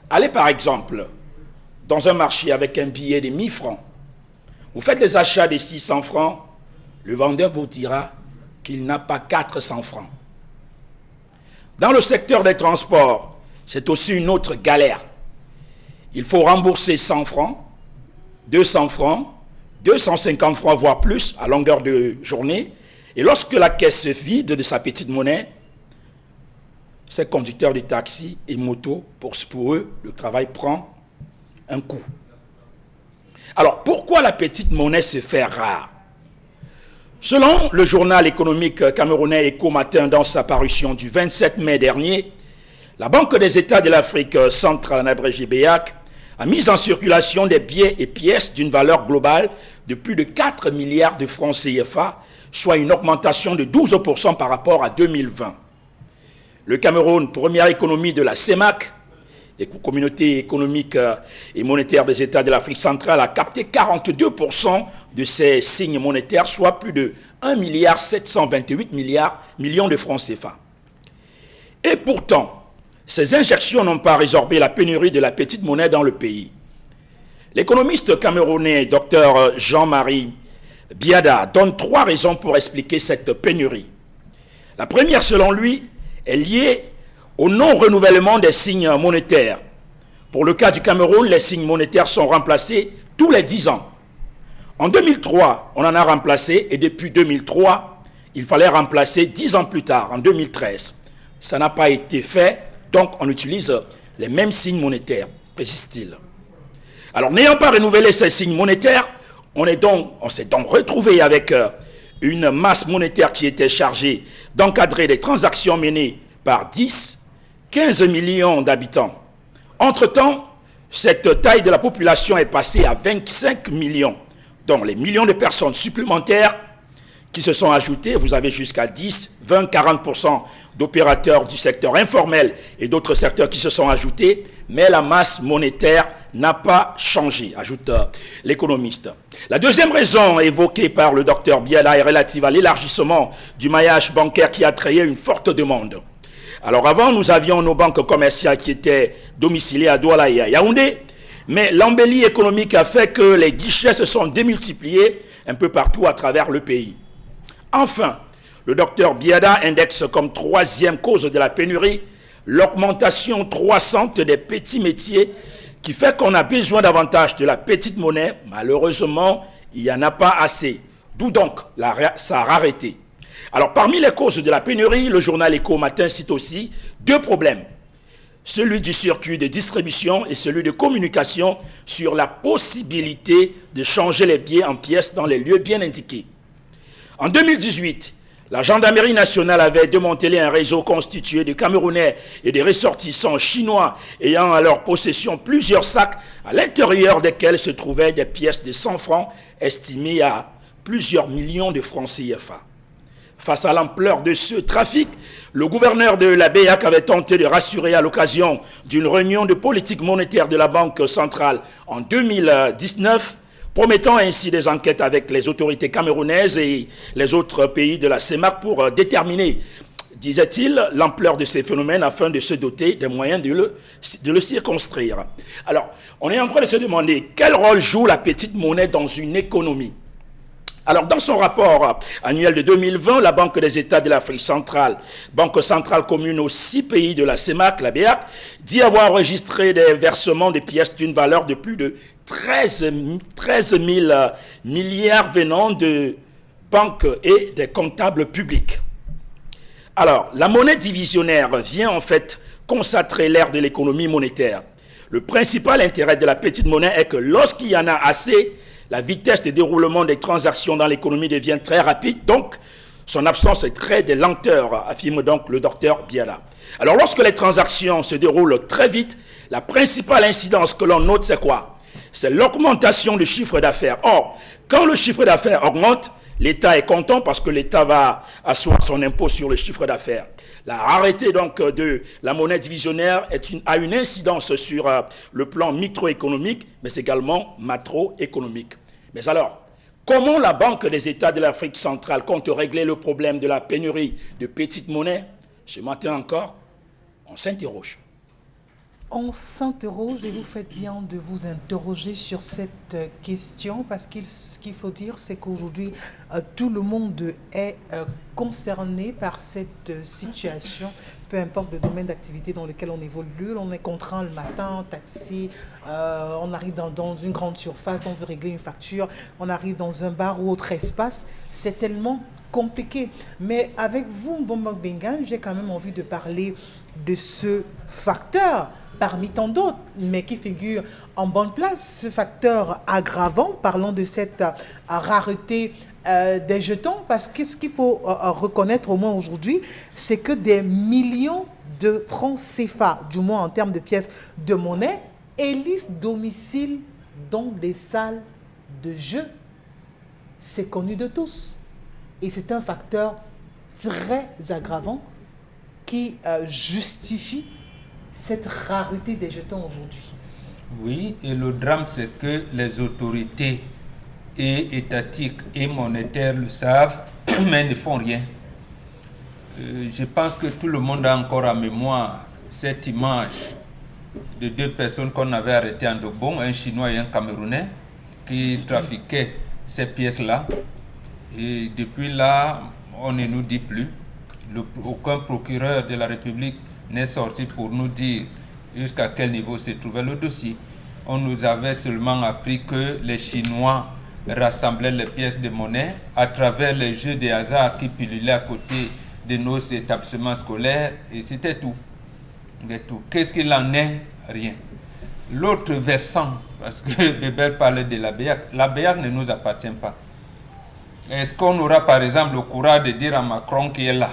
Allez par exemple dans un marché avec un billet de 1000 francs. Vous faites les achats de 600 francs, le vendeur vous dira qu'il n'a pas 400 francs. Dans le secteur des transports, c'est aussi une autre galère. Il faut rembourser 100 francs, 200 francs, 250 francs, voire plus, à longueur de journée. Et lorsque la caisse se vide de sa petite monnaie, ces conducteurs de taxi et moto, pour eux, le travail prend un coup. Alors, pourquoi la petite monnaie se fait rare? Selon le journal économique camerounais Écho Matin, dans sa parution du 27 mai dernier, la Banque des États de l'Afrique centrale, en abrégé BEAC, a mis en circulation des billets et pièces d'une valeur globale de plus de 4 milliards de francs CFA, soit une augmentation de 12% par rapport à 2020. Le Cameroun, première économie de la CEMAC, Communauté économique et monétaire des États de l'Afrique centrale, a capté 42% de ces signes monétaires, soit plus de 1,728 millions de francs CFA. Et pourtant, ces injections n'ont pas résorbé la pénurie de la petite monnaie dans le pays. L'économiste camerounais Dr Jean-Marie Biada donne 3 raisons pour expliquer cette pénurie. La première, selon lui, est liée au non-renouvellement des signes monétaires. Pour le cas du Cameroun, les signes monétaires sont remplacés tous les 10 ans. En 2003, on en a remplacé, et depuis 2003, il fallait remplacer 10 ans plus tard, en 2013. Ça n'a pas été fait, donc on utilise les mêmes signes monétaires, précise-t-il. Alors, n'ayant pas renouvelé ces signes monétaires, on s'est donc retrouvé avec une masse monétaire qui était chargée d'encadrer les transactions menées par 15 millions d'habitants. Entre-temps, cette taille de la population est passée à 25 millions. Donc, les millions de personnes supplémentaires qui se sont ajoutées, vous avez jusqu'à 10, 20, 40% d'opérateurs du secteur informel et d'autres secteurs qui se sont ajoutés, mais la masse monétaire n'a pas changé, ajoute l'économiste. La deuxième raison évoquée par le docteur Biala est relative à l'élargissement du maillage bancaire qui a créé une forte demande. Alors avant, nous avions nos banques commerciales qui étaient domiciliées à Douala et à Yaoundé, mais l'embellie économique a fait que les guichets se sont démultipliés un peu partout à travers le pays. Enfin, le docteur Biada indexe comme 3e cause de la pénurie l'augmentation croissante des petits métiers qui fait qu'on a besoin davantage de la petite monnaie. Malheureusement, il n'y en a pas assez. D'où donc sa rareté. Alors, parmi les causes de la pénurie, le journal Écho Matin cite aussi 2 problèmes. Celui du circuit de distribution et celui de communication sur la possibilité de changer les billets en pièces dans les lieux bien indiqués. En 2018, la gendarmerie nationale avait démantelé un réseau constitué de Camerounais et de ressortissants chinois ayant à leur possession plusieurs sacs à l'intérieur desquels se trouvaient des pièces de 100 francs estimées à plusieurs millions de francs CFA. Face à l'ampleur de ce trafic, le gouverneur de la BEAC avait tenté de rassurer à l'occasion d'une réunion de politique monétaire de la Banque centrale en 2019, promettant ainsi des enquêtes avec les autorités camerounaises et les autres pays de la CEMAC pour déterminer, disait-il, l'ampleur de ces phénomènes afin de se doter des moyens de le circonscrire. Alors, on est en train de se demander quel rôle joue la petite monnaie dans une économie. Alors, dans son rapport annuel de 2020, la Banque des États de l'Afrique centrale, banque centrale commune aux 6 pays de la CEMAC, la BEAC, dit avoir enregistré des versements de pièces d'une valeur de plus de 13 000 milliards venant de banques et des comptables publics. Alors, la monnaie divisionnaire vient en fait consacrer l'ère de l'économie monétaire. Le principal intérêt de la petite monnaie est que lorsqu'il y en a assez, la vitesse de déroulement des transactions dans l'économie devient très rapide, donc son absence est très de lenteur, affirme donc le docteur Biala. Alors lorsque les transactions se déroulent très vite, la principale incidence que l'on note, c'est quoi? C'est l'augmentation du chiffre d'affaires. Or, quand le chiffre d'affaires augmente, l'État est content parce que l'État va asseoir son impôt sur le chiffre d'affaires. La rareté donc de la monnaie divisionnaire a une incidence sur le plan microéconomique, mais également macroéconomique. Mais alors, comment la Banque des États de l'Afrique centrale compte régler le problème de la pénurie de petites monnaies? Ce matin encore, on s'interroge. On s'interroge et vous faites bien de vous interroger sur cette question parce ce qu'il faut dire, c'est qu'aujourd'hui, tout le monde est concerné par cette situation, peu importe le domaine d'activité dans lequel on évolue. On est contraint le matin, taxi, on arrive dans une grande surface, on veut régler une facture, on arrive dans un bar ou autre espace. C'est tellement compliqué. Mais avec vous, Bombok Bengan, j'ai quand même envie de parler de ce facteur parmi tant d'autres, mais qui figure en bonne place, ce facteur aggravant, parlons de cette rareté des jetons, parce que ce qu'il faut reconnaître au moins aujourd'hui, c'est que des millions de francs CFA, du moins en termes de pièces de monnaie, élisent domicile dans des salles de jeu. C'est connu de tous. Et c'est un facteur très aggravant qui justifie cette rareté des jetons aujourd'hui. Oui, et le drame, c'est que les autorités et étatiques et monétaires le savent, mais ne font rien. Je pense que tout le monde a encore en mémoire cette image de deux personnes qu'on avait arrêtées en Dobon, un Chinois et un Camerounais, qui trafiquaient ces pièces-là. Et depuis là, on ne nous dit plus. Aucun procureur de la République n'est sorti pour nous dire jusqu'à quel niveau se trouvait le dossier. On nous avait seulement appris que les Chinois rassemblaient les pièces de monnaie à travers les jeux de hasard qui pullulaient à côté de nos établissements scolaires, et c'était tout. Qu'est-ce qu'il en est? Rien. L'autre versant, parce que Bébert parlait de la BEAC ne nous appartient pas. Est-ce qu'on aura par exemple le courage de dire à Macron qui est là,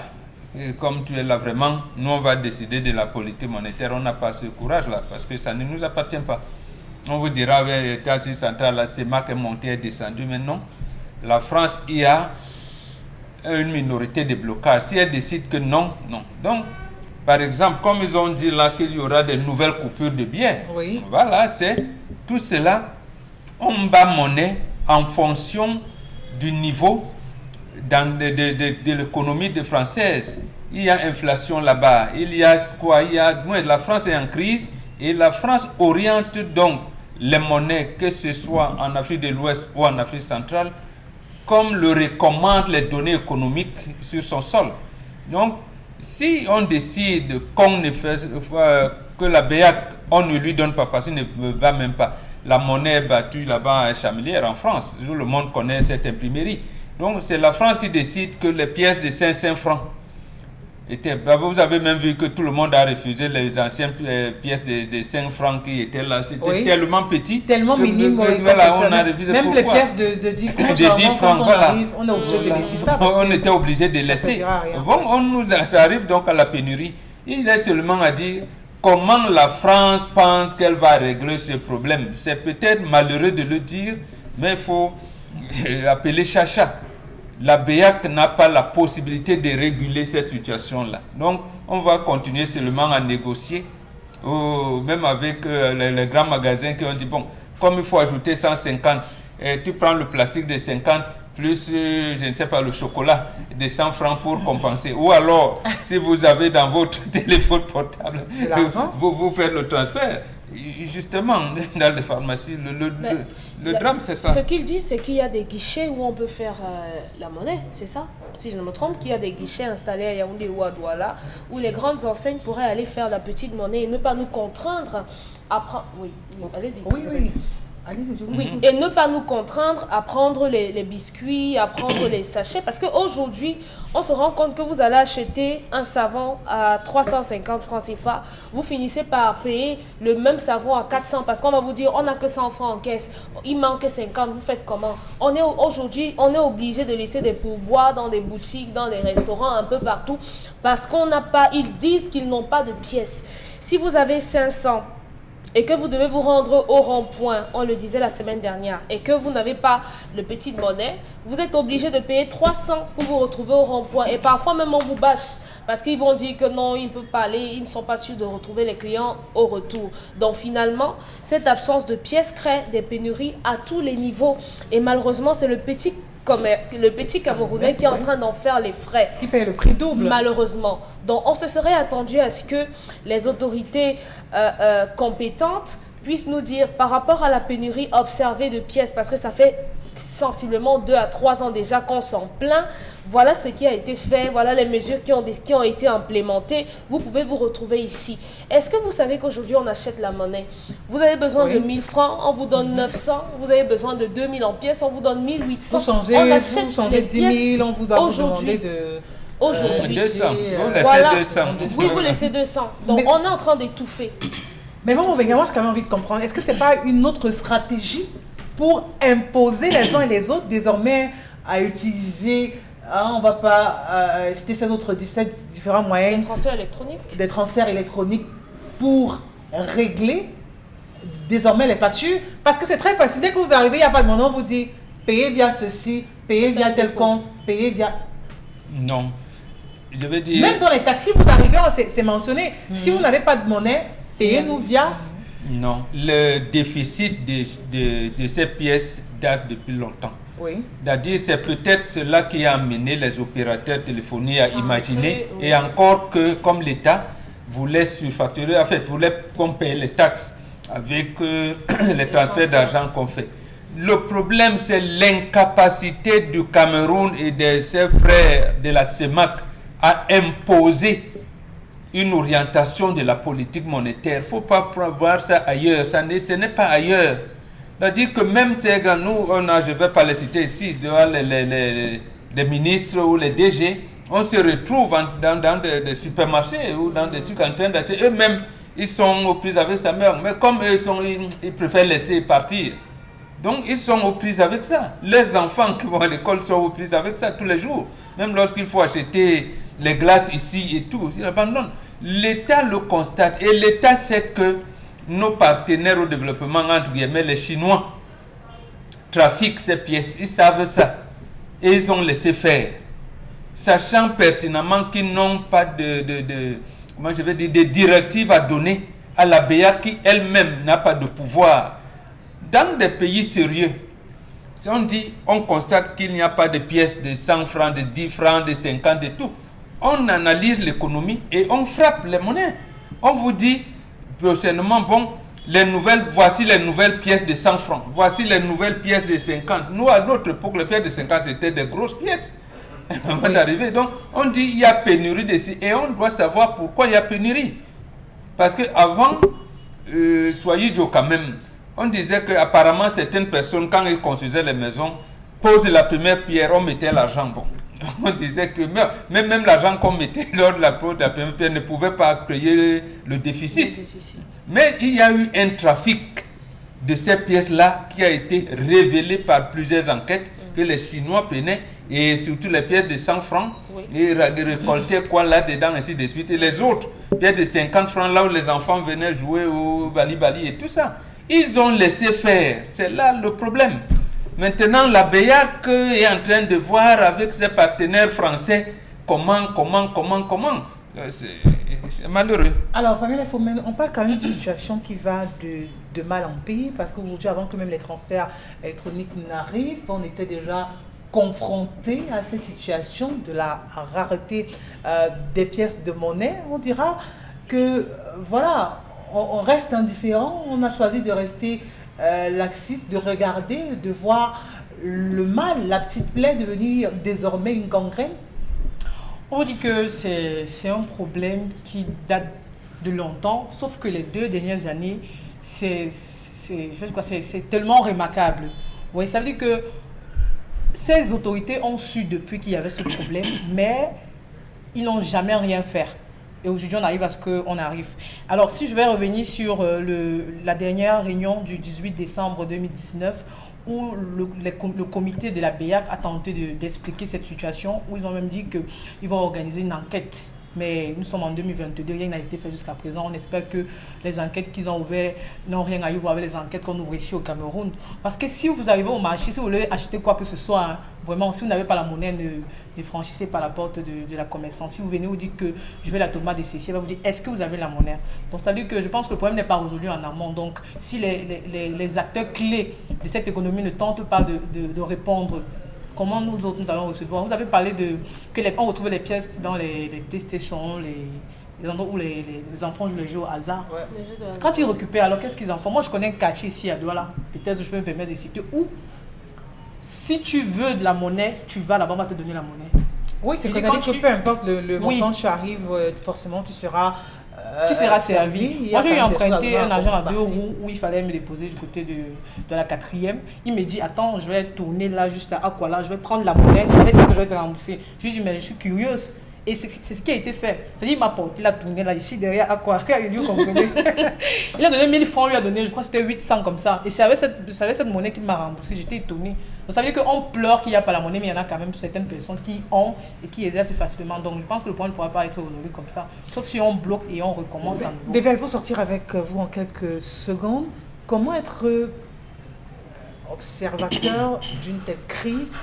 et comme tu es là vraiment, nous on va décider de la politique monétaire? On n'a pas ce courage-là, parce que ça ne nous appartient pas. On vous dira, l'État central, la CEMAC est montée et descendue, mais non. La France, il y a une minorité de blocage. Si elle décide que non, non. Donc, par exemple, comme ils ont dit là qu'il y aura de nouvelles coupures de biens, oui. Voilà, c'est tout cela, on bat monnaie en fonction du niveau de l'économie française. Il y a inflation là-bas, il y a quoi? La France est en crise et la France oriente donc les monnaies, que ce soit en Afrique de l'Ouest ou en Afrique centrale, comme le recommandent les données économiques sur son sol. Donc, si on décide qu'on ne fait, que la BEAC, on ne lui donne pas, parce qu'il ne va même pas. La monnaie est battue là-bas à Chamelière en France. Tout le monde connaît cette imprimerie. Donc, c'est la France qui décide que les pièces de 500 francs étaient... Vous avez même vu que tout le monde a refusé les anciennes pièces de 5 francs qui étaient là. C'était tellement petit. Tellement minime. Voilà, on a refusé. Même les pièces de 10 francs, de 10 francs, quand on voilà. arrive, on est obligé de laisser ça. On était obligé de laisser. Bon, ça arrive donc à la pénurie. Il est seulement à dire... Comment la France pense qu'elle va régler ce problème? C'est peut-être malheureux de le dire, mais il faut appeler chacha. La BEAC n'a pas la possibilité de réguler cette situation-là. Donc, on va continuer seulement à négocier, même avec les grands magasins qui ont dit, bon, comme il faut ajouter 150, tu prends le plastique de 50, plus, je ne sais pas, le chocolat de 100 francs pour compenser. Ou alors, si vous avez dans votre téléphone portable, vous faites le transfert. Justement, dans les pharmacies, le drame, c'est ça. Ce qu'il dit, c'est qu'il y a des guichets où on peut faire la monnaie, c'est ça? Si je ne me trompe, qu'il y a des guichets installés à Yaoundé ou à Douala, où les grandes enseignes pourraient aller faire la petite monnaie et ne pas nous contraindre à prendre... Oui, allez-y. Oui. Oui, et ne pas nous contraindre à prendre les biscuits, à prendre les sachets, parce qu'aujourd'hui, on se rend compte que vous allez acheter un savon à 350 francs CFA, vous finissez par payer le même savon à 400, parce qu'on va vous dire, on n'a que 100 francs en caisse, il manque 50, vous faites comment? Aujourd'hui, on est obligé de laisser des pourboires dans des boutiques, dans des restaurants, un peu partout, parce qu'on n'a pas, ils disent qu'ils n'ont pas de pièces. Si vous avez 500, et que vous devez vous rendre au rond-point, on le disait la semaine dernière, et que vous n'avez pas de petite monnaie, vous êtes obligé de payer 300 pour vous retrouver au rond-point. Et parfois même on vous bâche, parce qu'ils vont dire que non, ils ne peuvent pas aller, ils ne sont pas sûrs de retrouver les clients au retour. Donc finalement, cette absence de pièces crée des pénuries à tous les niveaux. Et malheureusement, c'est le petit comme le petit Camerounais qui est en train d'en faire les frais. Qui paye le prix double. Malheureusement. Donc, on se serait attendu à ce que les autorités compétentes puissent nous dire par rapport à la pénurie observée de pièces, parce que ça fait sensiblement 2 à 3 ans déjà qu'on s'en plaint. Voilà ce qui a été fait, voilà les mesures qui ont été implémentées. Vous pouvez vous retrouver ici. Est-ce que vous savez qu'aujourd'hui on achète la monnaie? Vous avez besoin de 1000 francs, on vous donne 900. Vous avez besoin de 2000 en pièces, on vous donne 1800. Vous changez 10 000, on vous doit vous demander de... Aujourd'hui, 200. Vous vous laissez 200. Donc Mais- on est en train d'étouffer. Mais moi, j'ai quand même envie de comprendre. Est-ce que c'est pas une autre stratégie pour imposer les uns et les autres désormais à utiliser, on va pas citer ces différents Les moyens, transferts électroniques. des transferts électroniques pour régler désormais les factures? Parce que c'est très facile. Dès que vous arrivez, il n'y a pas de monnaie, on vous dit payez via ceci, payez via tel compte, payez via... Non. Je veux dire... Même dans les taxis, vous arrivez, c'est mentionné. Si vous n'avez pas de monnaie, payez-nous via... Non. Le déficit de ces pièces date depuis longtemps. Oui. C'est-à-dire, c'est peut-être cela qui a amené les opérateurs téléphoniques à imaginer, oui. et encore que, comme l'État voulait surfacturer, en fait, voulait qu'on paye les taxes avec les transferts d'argent qu'on fait. Le problème, c'est l'incapacité du Cameroun et de ses frères de la CEMAC à imposer une orientation de la politique monétaire. Il ne faut pas voir ça ailleurs. Ce n'est pas ailleurs. C'est-à-dire que même ces grands, nous, je ne vais pas les citer ici, les ministres ou les DG, on se retrouve dans des supermarchés ou dans des trucs en train d'acheter. Eux-mêmes, ils sont aux prises avec sa mère. Mais comme eux, ils préfèrent laisser partir. Donc, ils sont aux prises avec ça. Leurs enfants qui vont à l'école sont aux prises avec ça tous les jours. Même lorsqu'il faut acheter les glaces ici et tout, ils abandonnent. L'État le constate. Et l'État sait que nos partenaires au développement, entre guillemets, les Chinois, trafiquent ces pièces. Ils savent ça. Et ils ont laissé faire. Sachant pertinemment qu'ils n'ont pas de directives à donner à la BEA qui elle-même n'a pas de pouvoir. Dans des pays sérieux, si on constate qu'il n'y a pas de pièces de 100 francs, de 10 francs, de 50, de tout, on analyse l'économie et on frappe les monnaies. On vous dit prochainement, bon, voici les nouvelles pièces de 100 francs, voici les nouvelles pièces de 50. Nous, à notre époque, les pièces de 50, c'était des grosses pièces. Avant d'arriver, donc, on dit il y a pénurie dessus et on doit savoir pourquoi il y a pénurie. Parce qu'avant, soyez quand même, on disait qu'apparemment certaines personnes, quand ils construisaient les maisons, posent la première pierre, on mettait l'argent. Bon. On disait que même l'argent qu'on mettait lors de la pose de la première pierre ne pouvait pas créer le déficit. Mais il y a eu un trafic de ces pièces-là qui a été révélé par plusieurs enquêtes que les Chinois prenaient, et surtout les pièces de 100 francs, et récoltaient quoi là-dedans, ainsi de suite. Et les autres, pièces de 50 francs, là où les enfants venaient jouer au bali-bali et tout ça. Ils ont laissé faire. C'est là le problème. Maintenant, la BEAC est en train de voir avec ses partenaires français comment. C'est malheureux. Alors, Pamela, on parle quand même d'une situation qui va de mal en pire, parce qu'aujourd'hui, avant que même les transferts électroniques n'arrivent, on était déjà confronté à cette situation de la rareté des pièces de monnaie. On dira que, voilà, on reste indifférent, on a choisi de rester laxiste, de regarder, de voir le mal, la petite plaie devenir désormais une gangrène. On vous dit que c'est un problème qui date de longtemps, sauf que les 2 dernières années, c'est tellement remarquable. Vous voyez, ça veut dire que ces autorités ont su depuis qu'il y avait ce problème, mais ils n'ont jamais rien fait. Et aujourd'hui, on arrive à ce qu'on arrive. Alors, si je vais revenir sur la dernière réunion du 18 décembre 2019, où le comité de la BEAC a tenté d'expliquer cette situation, où ils ont même dit qu'ils vont organiser une enquête. Mais nous sommes en 2022, rien n'a été fait jusqu'à présent. On espère que les enquêtes qu'ils ont ouvertes n'ont rien à voir avec les enquêtes qu'on ouvre ici au Cameroun. Parce que si vous arrivez au marché, si vous voulez acheter quoi que ce soit, hein, vraiment, si vous n'avez pas la monnaie, ne franchissez pas la porte de la commerçante. Si vous venez vous dites que je veux la tomate de ceci, elle va vous dire est-ce que vous avez la monnaie? Donc ça veut dire que je pense que le problème n'est pas résolu en amont. Donc si les acteurs clés de cette économie ne tentent pas de répondre comment nous autres nous allons recevoir. Vous avez parlé de on retrouve les pièces dans les PlayStation, les endroits où les enfants jouent les jeux au hasard. Ouais. Quand ils récupèrent, alors qu'est-ce qu'ils en font? Moi, je connais un quartier ici à Douala. Peut-être je peux me permettre de citer où si tu veux de la monnaie, tu vas là-bas, on va te donner la monnaie. Oui, c'est Je dis quand quand que peu importe le Oui. montant, tu arrives, forcément tu seras servi. Il y a Moi, j'ai eu quand même des choses emprunté à un argent à 2 contrepartie. roues où il fallait me déposer du côté de la 4e. Il me dit, attends, je vais tourner là, juste là, à quoi là, je vais prendre la monnaie, c'est avec ça que je vais te rembourser. Je lui dis, mais je suis curieuse. Et c'est ce qui a été fait. C'est-à-dire, il m'a porté la tournée là, ici, derrière, à quoi. Vous comprenez? Il a donné 1000 francs, lui a donné, je crois que c'était 800 comme ça. Et c'est avec cette monnaie qu'il m'a remboursé. J'étais étonnée. Donc, ça veut dire qu'on pleure qu'il n'y a pas la monnaie, mais il y en a quand même certaines personnes qui ont et qui exercent facilement. Donc, je pense que le point ne pourra pas être résolu comme ça. Sauf si on bloque et on recommence à nouveau. Bébel, pour sortir avec vous en quelques secondes, comment être observateur d'une telle crise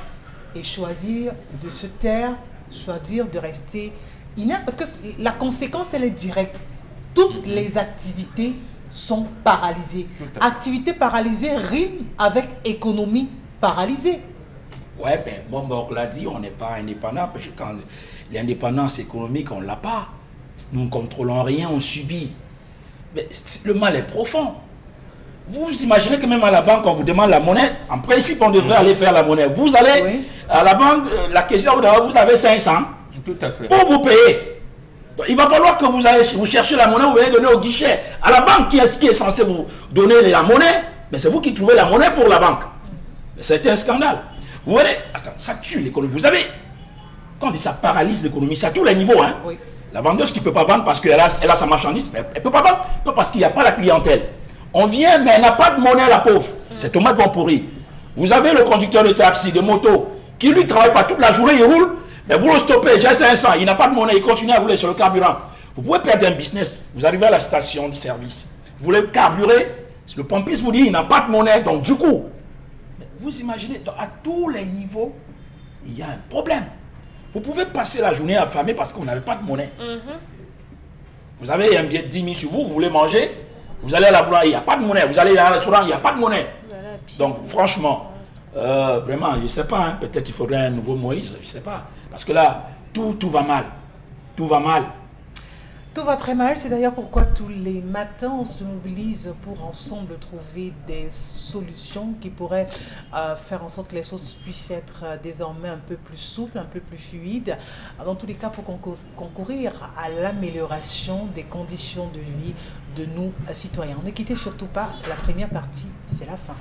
et choisir de se taire, choisir de rester inerte? Parce que la conséquence, elle est directe. Toutes les activités sont paralysées. Activité paralysée rime avec économie paralysée. Ouais, ben, on l'a dit, on n'est pas indépendant, parce que quand l'indépendance économique, on ne l'a pas. Nous ne contrôlons rien, on subit. Mais le mal est profond. Vous imaginez que même à la banque, on vous demande la monnaie, en principe, on devrait aller faire la monnaie. Vous allez à la banque, la question, vous avez 500 Tout à fait. pour vous payer. Donc, il va falloir que vous cherchez la monnaie, vous allez donner au guichet. À la banque, qui est censé vous donner la monnaie? Mais c'est vous qui trouvez la monnaie pour la banque. C'est un scandale. Vous voyez, attends, ça tue l'économie. Vous savez, quand on dit ça paralyse l'économie, c'est à tous les niveaux. Hein. Oui. La vendeuse qui ne peut pas vendre parce qu'elle a sa marchandise, mais elle ne peut pas vendre, pas parce qu'il n'y a pas la clientèle. On vient, mais elle n'a pas de monnaie, la pauvre. Ses tomates vont pourrir. Vous avez le conducteur de taxi, de moto, qui lui travaille pas toute la journée, il roule, mais vous le stoppez, j'ai 500, il n'a pas de monnaie, il continue à rouler sur le carburant. Vous pouvez perdre un business. Vous arrivez à la station de service, vous voulez carburer, le pompiste vous dit il n'a pas de monnaie, donc du coup, vous imaginez, à tous les niveaux, il y a un problème. Vous pouvez passer la journée affamé parce que vous n'avez pas de monnaie. Vous avez un billet de 10 000 sur vous, vous voulez manger, vous allez à la boulangerie, il n'y a pas de monnaie. Vous allez à un restaurant, il n'y a pas de monnaie. Donc franchement, vraiment, je ne sais pas, hein, peut-être qu'il faudrait un nouveau Moïse, je ne sais pas. Parce que là, tout va mal. Tout va mal. Tout va très mal, c'est d'ailleurs pourquoi tous les matins on se mobilise pour ensemble trouver des solutions qui pourraient faire en sorte que les choses puissent être désormais un peu plus souples, un peu plus fluides, dans tous les cas pour concourir à l'amélioration des conditions de vie de nos citoyens. Ne quittez surtout pas, la première partie, c'est la fin.